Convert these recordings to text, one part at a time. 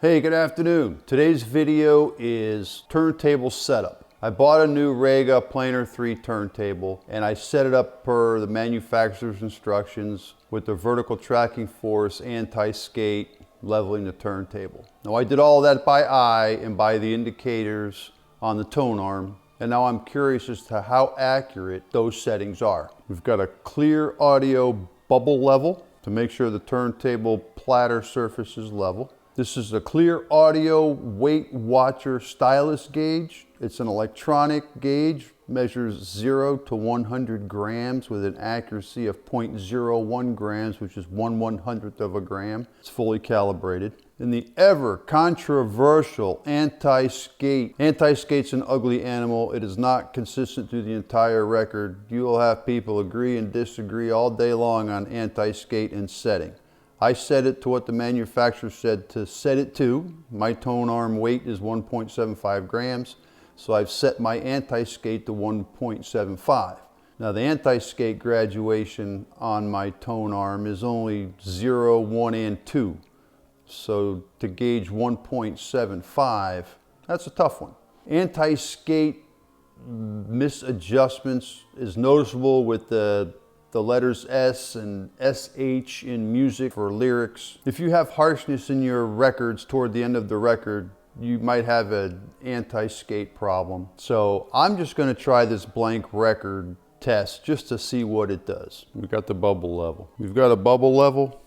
Hey, good afternoon. Today's video is turntable setup. I bought a new Rega Planar 3 turntable and I set it up per the manufacturer's instructions with the vertical tracking force, anti-skate, leveling the turntable. Now I did all that by eye and by the indicators on the tone arm, and now I'm curious as to how accurate those settings are. We've got a clear audio bubble level to make sure the turntable platter surface is level. This is a clear audio weight watcher stylus gauge. It's an electronic gauge, measures 0 to 100 grams with an accuracy of 0.01 grams, which is 1/100th of a gram. It's fully calibrated. In the ever controversial anti-skate. Anti-skate's an ugly animal. It is not consistent through the entire record. You will have people agree and disagree all day long on anti-skate and setting. I set it to what the manufacturer said to set it to. My tone arm weight is 1.75 grams, so I've set my anti-skate to 1.75. Now the anti-skate graduation on my tone arm is only 0, 1, and 2. So to gauge 1.75, that's a tough one. Anti-skate misadjustments is noticeable with the letters S and SH in music for lyrics. If you have harshness in your records toward the end of the record, you might have an anti-skate problem. So I'm just going to try this blank record test just to see what it does. We've got the bubble level. We've got a bubble level.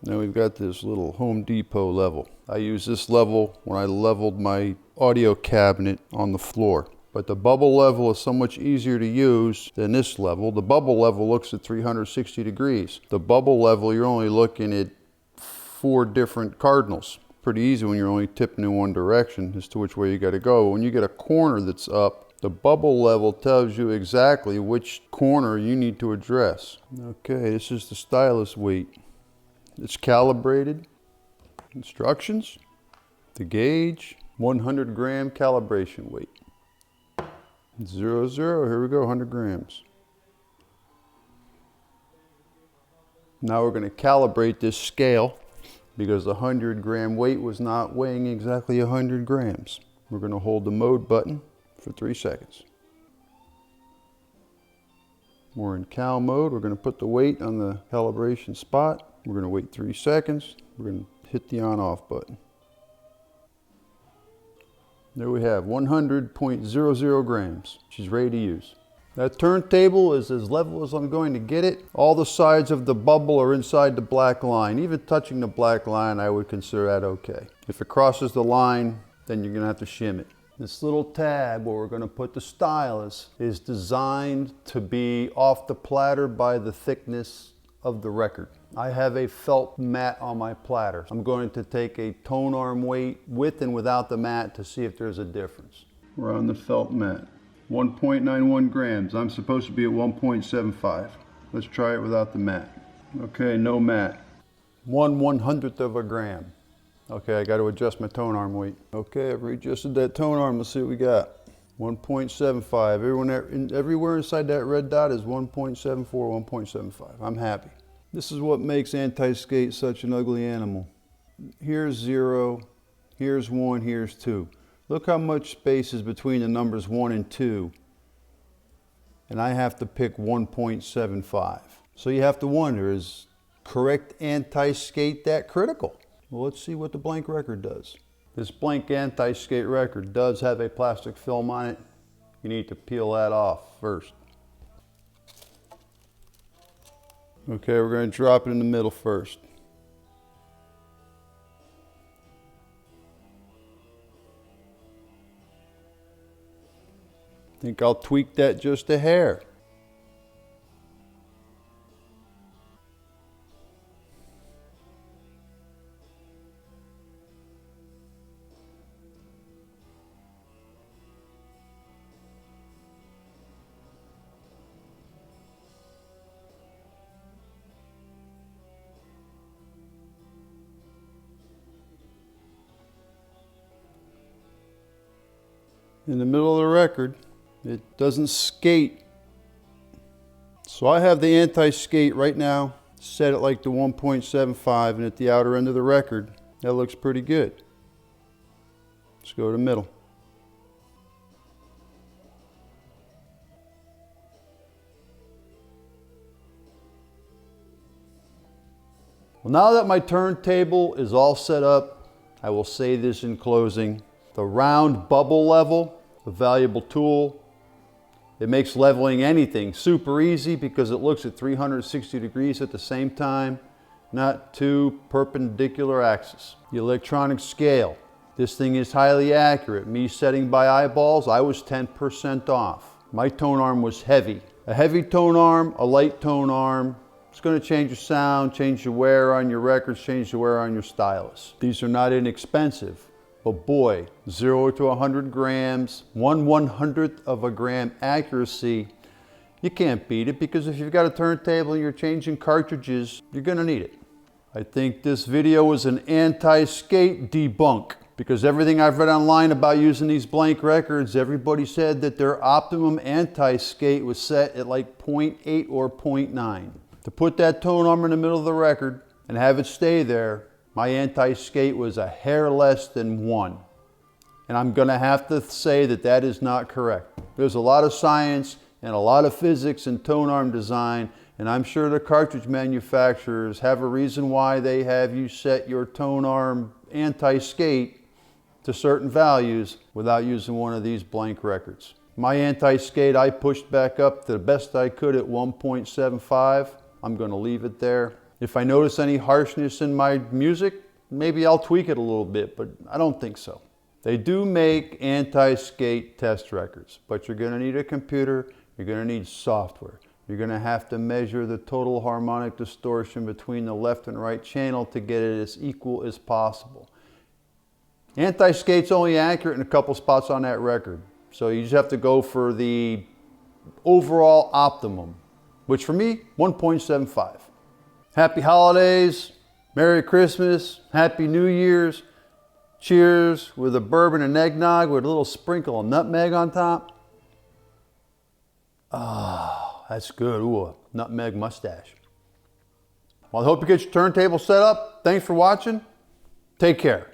Now we've got this little Home Depot level. I used this level when I leveled my audio cabinet on the floor. But the bubble level is so much easier to use than this level. The bubble level looks at 360 degrees. The bubble level, you're only looking at 4 different cardinals. Pretty easy when you're only tipping in one direction as to which way you got to go. When you get a corner that's up, the bubble level tells you exactly which corner you need to address. Okay, this is the stylus weight. It's calibrated. Instructions. The gauge, 100 gram calibration weight. 0, 0, here we go, 100 grams. Now we're going to calibrate this scale because the 100 gram weight was not weighing exactly 100 grams. We're going to hold the mode button for 3 seconds. We're in cal mode. We're going to put the weight on the calibration spot. We're going to wait 3 seconds. We're going to hit the on off button. There we have 100.00 grams. She's ready to use. That turntable is as level as I'm going to get it. All the sides of the bubble are inside the black line. Even touching the black line, I would consider that okay. If it crosses the line, then you're gonna have to shim it. This little tab where we're gonna put the stylus is designed to be off the platter by the thickness of the record. I have a felt mat on my platter. I'm going to take a tone arm weight with and without the mat to see if there's a difference. We're on the felt mat. 1.91 grams. I'm supposed to be at 1.75. Let's try it without the mat. Okay, no mat. 1/100th of a gram. Okay, I got to adjust my tone arm weight. Okay, I've readjusted that tone arm. Let's see what we got. 1.75. Everywhere inside that red dot is 1.74, 1.75. I'm happy. This is what makes anti-skate such an ugly animal. Here's 0, here's 1, here's 2. Look how much space is between the numbers 1 and 2. And I have to pick 1.75. So you have to wonder, is correct anti-skate that critical? Well, let's see what the blank record does. This blank anti-skate record does have a plastic film on it. You need to peel that off first. Okay, we're going to drop it in the middle first. I think I'll tweak that just a hair. In the middle of the record, it doesn't skate. So I have the anti-skate right now set at like the 1.75, and at the outer end of the record, That looks pretty good. Let's go to the middle. Well, now that my turntable is all set up, I will say this in closing. The round bubble level, a valuable tool. It makes leveling anything super easy because it looks at 360 degrees at the same time, not two perpendicular axes. The electronic scale. This thing is highly accurate. Me setting by eyeballs, I was 10% off. My tone arm was heavy. A heavy tone arm, a light tone arm. It's going to change your sound, change the wear on your records, change the wear on your stylus. These are not inexpensive. But boy, 0 to 100 grams, 1/100th of a gram accuracy, you can't beat it because if you've got a turntable and you're changing cartridges, you're gonna need it. I think this video was an anti-skate debunk because everything I've read online about using these blank records, everybody said that their optimum anti-skate was set at like 0.8 or 0.9. To put that tone arm in the middle of the record and have it stay there, my anti-skate was a hair less than 1. And I'm gonna have to say that that is not correct. There's a lot of science and a lot of physics in tone arm design, and I'm sure the cartridge manufacturers have a reason why they have you set your tone arm anti-skate to certain values without using one of these blank records. My anti-skate, I pushed back up to the best I could at 1.75. I'm gonna leave it there. If I notice any harshness in my music, maybe I'll tweak it a little bit, but I don't think so. They do make anti-skate test records, but you're gonna need a computer, you're gonna need software. You're gonna have to measure the total harmonic distortion between the left and right channel to get it as equal as possible. Anti-skate's only accurate in a couple spots on that record, so you just have to go for the overall optimum, which for me, 1.75. Happy holidays, Merry Christmas, Happy New Year's. Cheers with a bourbon and eggnog with a little sprinkle of nutmeg on top. Ah, that's good. Ooh, a nutmeg mustache. Well, I hope you get your turntable set up. Thanks for watching. Take care.